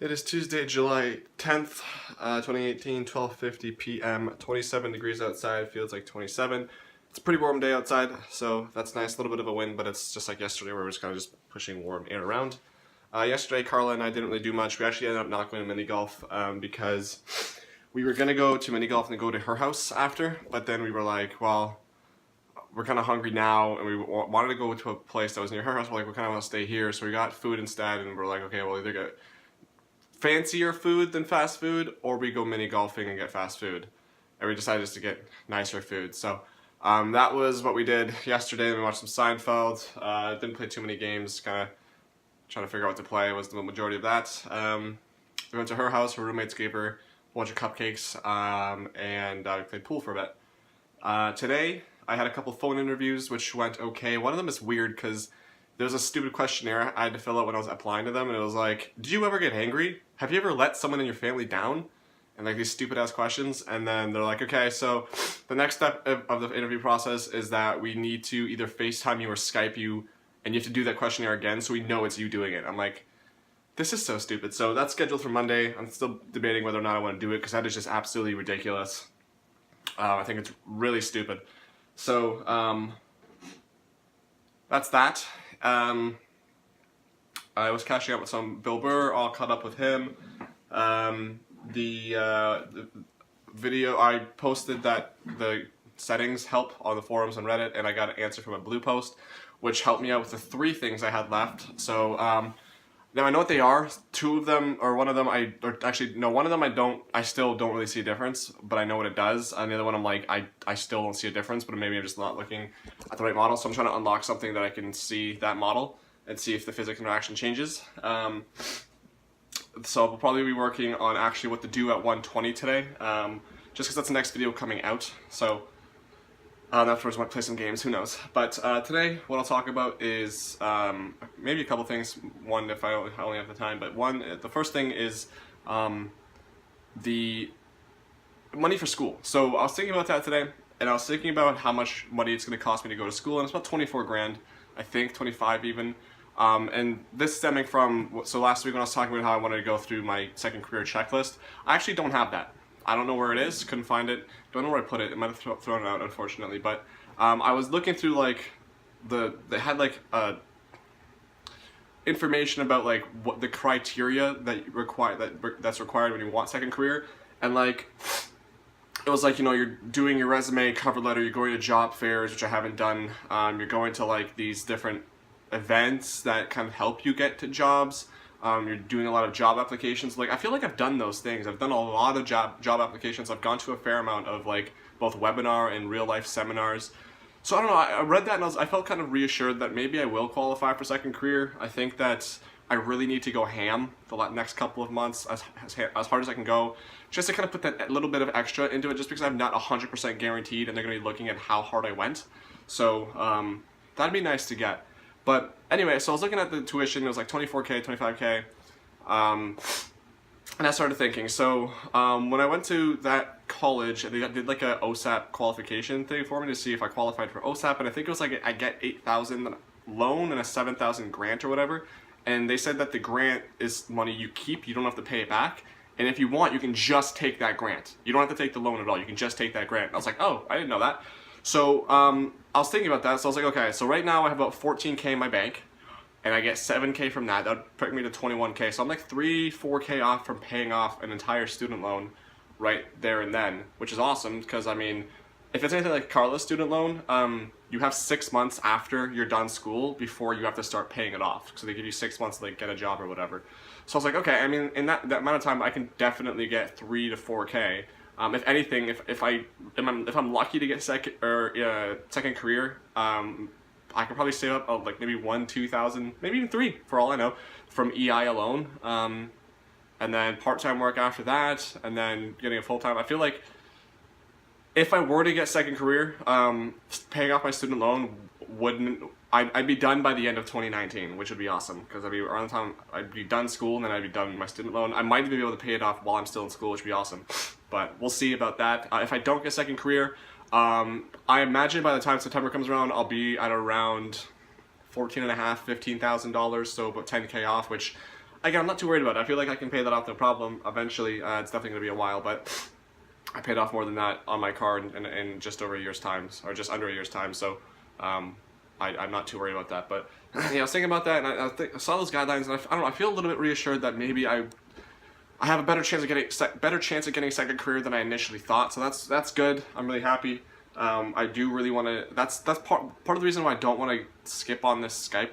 It is Tuesday, July 10th, 2018, 12:50 p.m., 27 degrees outside, feels like 27. It's a pretty warm day outside, so that's nice, a little bit of a wind, but it's just like yesterday where we're just kind of just pushing warm air around. Yesterday, Carla and I didn't really do much. We actually ended up not going to mini golf because we were going to go to mini golf and go to her house after, but then we were like, well, we're kind of hungry now, and we wanted to go to a place that was near her house. We're like, we kind of want to stay here, so we got food instead, and we're like, okay, we'll either get fancier food than fast food, or we go mini golfing and get fast food. And we decided just to get nicer food. So that was what we did yesterday. We watched some Seinfeld. Didn't play too many games. Kind of trying to figure out what to play was the majority of that. We went to her house. Her roommates gave her a bunch of cupcakes, and we played pool for a bit. Today I had a couple phone interviews which went okay. One of them is weird because there was a stupid questionnaire I had to fill out when I was applying to them, and it was like, do you ever get angry? Have you ever let someone in your family down? And like these stupid ass questions. And then they're like, okay, so the next step of the interview process is that we need to either FaceTime you or Skype you, and you have to do that questionnaire again so we know it's you doing it. I'm like, this is so stupid. So that's scheduled for Monday. I'm still debating whether or not I want to do it because that is just absolutely ridiculous. I think it's really stupid. So that's that. I was catching up with some Bill Burr, all caught up with him. The video, I posted that the settings help on the forums on Reddit, and I got an answer from a blue post, which helped me out with the 3 things I had left. So now I know what they are. 2 of them, or one of them, one of them I still don't really see a difference, but I know what it does. And the other one I'm like, I still don't see a difference, but maybe I'm just not looking at the right model. So I'm trying to unlock something that I can see that model and see if the physics interaction changes. So I'll probably be working on actually what to do at 120 today, just because that's the next video coming out. So afterwards I might play some games, who knows. But today what I'll talk about is maybe a couple things. One, if I only have the time, but the first thing is the money for school. So I was thinking about that today, and I was thinking about how much money it's going to cost me to go to school, and it's about 24 grand, I think, 25 even. And this stemming from, so last week when I was talking about how I wanted to go through my second career checklist, I actually don't have that. I don't know where it is, couldn't find it, don't know where I put it, it might have thrown it out unfortunately, but I was looking through like, they had like information about like what the criteria that's required when you want second career, and like, it was like, you know, you're doing your resume, cover letter, you're going to job fairs, which I haven't done, you're going to like these different events that kind of help you get to jobs. You're doing a lot of job applications. Like, I feel like I've done those things. I've done a lot of job applications. I've gone to a fair amount of like both webinar and real life seminars. So I don't know, I read that and I felt kind of reassured that maybe I will qualify for second career. I think that I really need to go ham the next couple of months as hard as I can go, just to kind of put that little bit of extra into it, just because I'm not 100% guaranteed and they're going to be looking at how hard I went. So that'd be nice to get. But anyway, so I was looking at the tuition, it was like 24K, 25K, and I started thinking, so when I went to that college, they did like a OSAP qualification thing for me to see if I qualified for OSAP, and I think it was like I get 8,000 loan and a 7,000 grant or whatever, and they said that the grant is money you keep, you don't have to pay it back, and if you want, you can just take that grant. You don't have to take the loan at all, you can just take that grant. And I was like, oh, I didn't know that. So I was thinking about that, so I was like, okay, so right now I have about 14K in my bank, and I get 7K from that. That would bring me to 21K. So I'm like 4K off from paying off an entire student loan right there and then, which is awesome, because I mean, if it's anything like Carla's student loan, you have 6 months after you're done school before you have to start paying it off. So they give you 6 months to like get a job or whatever. So I was like, okay, I mean, in that amount of time, I can definitely get 3 to 4K. If anything, if I'm lucky to get second career, I could probably save up like maybe 1,000-2,000, maybe even 3 for all I know, from EI alone, and then part-time work after that, and then getting a full-time. I feel like if I were to get second career, paying off my student loan I'd be done by the end of 2019, which would be awesome, because I'd be around the time I'd be done school, and then I'd be done with my student loan. I might even be able to pay it off while I'm still in school, which would be awesome. But we'll see about that. If I don't get second career, I imagine by the time September comes around, I'll be at around $14,500, $15,000, so about 10K off, which again, I'm not too worried about it. I feel like I can pay that off no problem eventually. It's definitely going to be a while, but I paid off more than that on my card in just over a year's time, or just under a year's time, so I'm not too worried about that. But yeah, I was thinking about that, and I saw those guidelines, and I don't know, I feel a little bit reassured that maybe I have a better chance of getting a second career than I initially thought. So that's good. I'm really happy. I do really want to. That's part of the reason why I don't want to skip on this Skype,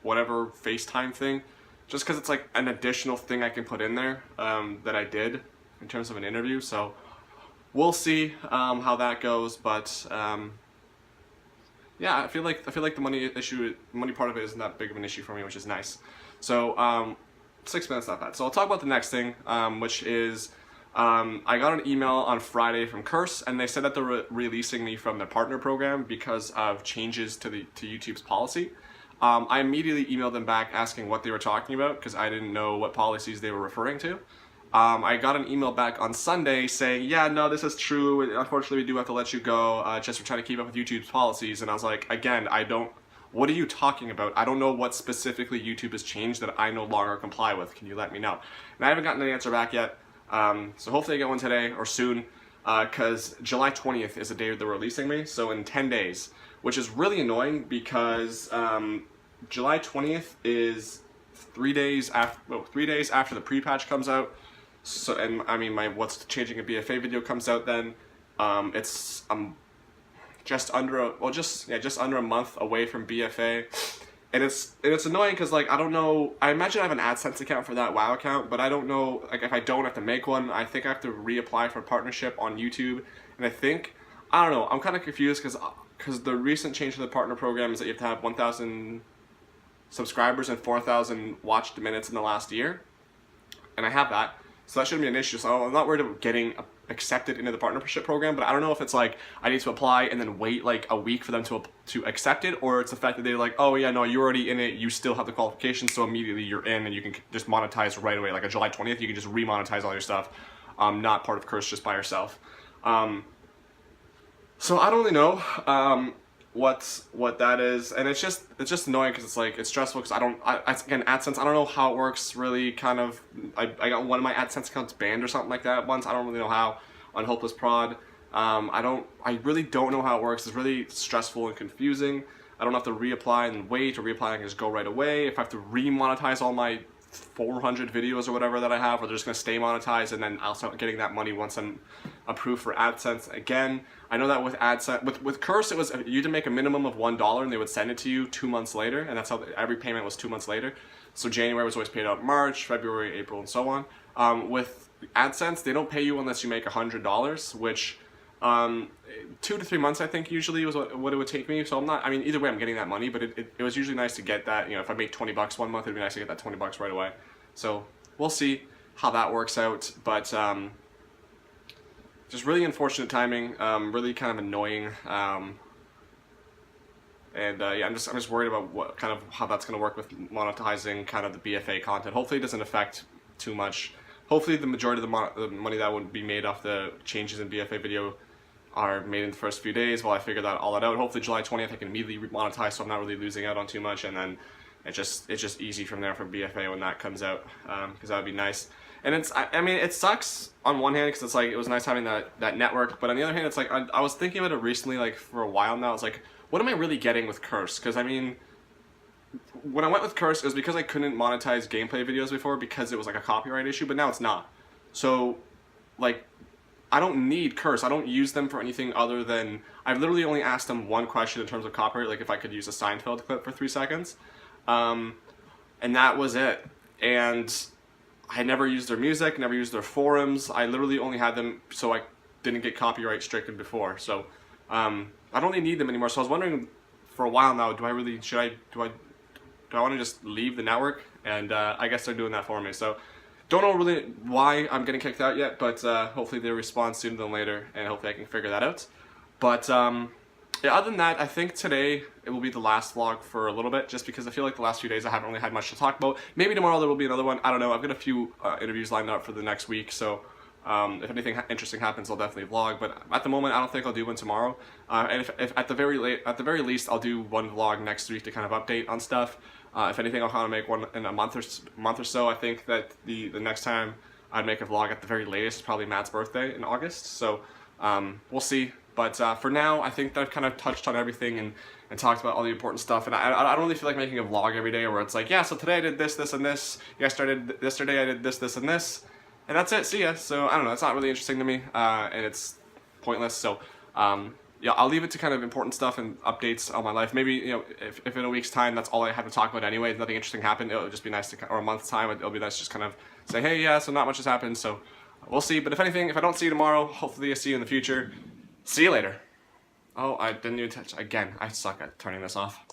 whatever FaceTime thing, just because it's like an additional thing I can put in there that I did in terms of an interview. So we'll see how that goes. But yeah, I feel like the money part of it isn't that big of an issue for me, which is nice. So 6 minutes, not bad. So I'll talk about the next thing, which is I got an email on Friday from Curse, and they said that they're releasing me from the partner program because of changes to YouTube's policy. I immediately emailed them back asking what they were talking about because I didn't know what policies they were referring to. I got an email back on Sunday saying, yeah, no, this is true. Unfortunately, we do have to let you go. Just we're trying to keep up with YouTube's policies. And I was like, again, what are you talking about? I don't know what specifically YouTube has changed that I no longer comply with. Can you let me know? And I haven't gotten an answer back yet. So hopefully I get one today or soon, because July 20th is the day they're releasing me. So in 10 days, which is really annoying because July 20th is 3 days after the pre-patch comes out. So, and I mean, my What's Changing a BFA video comes out then. It's just under a month away from BFA, and it's annoying because like I don't know. I imagine I have an AdSense account for that WoW account, but I don't know. Like if I don't have to make one, I think I have to reapply for a partnership on YouTube, and I don't know. I'm kind of confused because the recent change to the partner program is that you have to have 1,000 subscribers and 4,000 watched minutes in the last year, and I have that. So that shouldn't be an issue. So I'm not worried about getting accepted into the partnership program, but I don't know if it's like I need to apply and then wait like a week for them to accept it, or it's the fact that they're like, oh yeah, no, you're already in it, you still have the qualifications, so immediately you're in and you can just monetize right away. Like on July 20th, you can just remonetize all your stuff, not part of Curse, just by yourself. So I don't really know what that is, and it's just annoying because it's like it's stressful because again, AdSense, I don't know how it works really. Kind of I got one of my AdSense accounts banned or something like that once. I don't really know how on Hopeless Prod. I really don't know how it works. It's really stressful and confusing. I don't have to reapply and wait, or reapply and I can just go right away. If I have to remonetize all my 400 videos or whatever that I have, or they're just going to stay monetized, and then I'll start getting that money once I'm approved for AdSense again. I know that with AdSense, with Curse, it was you had to make a minimum of $1 and they would send it to you 2 months later, and that's how every payment was 2 months later. So January was always paid out March, February, April, and so on. With AdSense, they don't pay you unless you make $100, which 2 to 3 months I think usually was what it would take me. So I mean either way I'm getting that money, but it was usually nice to get that. You know, if I made $20 one month, it'd be nice to get that $20 right away. So we'll see how that works out, but just really unfortunate timing, really kind of annoying, and yeah, I'm just worried about how that's going to work with monetizing kind of the BFA content. Hopefully it doesn't affect too much. Hopefully the majority of the money that would be made off the changes in BFA video are made in the first few days while I figure all that out. Hopefully July 20th I can immediately monetize, so I'm not really losing out on too much, and then it's just easy from there for BFA when that comes out, because that would be nice. And I mean, it sucks on one hand because it's like it was nice having that network, but on the other hand, it's like I was thinking about it recently, like for a while now. It's like, what am I really getting with Curse? Because I mean, when I went with Curse, it was because I couldn't monetize gameplay videos before because it was like a copyright issue, but now it's not. So, like, I don't need Curse. I don't use them for anything other than I've literally only asked them one question in terms of copyright, like if I could use a Seinfeld clip for 3 seconds, and that was it. And I never used their music, never used their forums. I literally only had them so I didn't get copyright stricken before. So I don't really need them anymore. So I was wondering for a while now, do I want to just leave the network? And I guess they're doing that for me. So don't know really why I'm getting kicked out yet, but hopefully they respond sooner than later, and hopefully I can figure that out. But yeah, other than that, I think today it will be the last vlog for a little bit, just because I feel like the last few days I haven't really had much to talk about. Maybe tomorrow there will be another one. I don't know. I've got a few interviews lined up for the next week, so if anything interesting happens, I'll definitely vlog. But at the moment, I don't think I'll do one tomorrow. And if at the very least, I'll do one vlog next week to kind of update on stuff. If anything, I'll kind of make one in a month or so. I think that the next time I'd make a vlog at the very latest is probably Matt's birthday in August. So we'll see. But for now, I think that I've kind of touched on everything and talked about all the important stuff. And I don't really feel like making a vlog every day where it's like, yeah, so today I did this, this, and this. Yesterday I did this, this, and this. And that's it, see ya. So I don't know, it's not really interesting to me, and it's pointless. So yeah, I'll leave it to kind of important stuff and updates on my life. Maybe, you know, if in a week's time that's all I have to talk about anyway, nothing interesting happened, it'll just be nice to, or a month's time, it'll be nice to just kind of say, hey, yeah, so not much has happened, so we'll see. But if anything, if I don't see you tomorrow, hopefully I see you in the future. See you later. Oh, I didn't even touch, again, I suck at turning this off.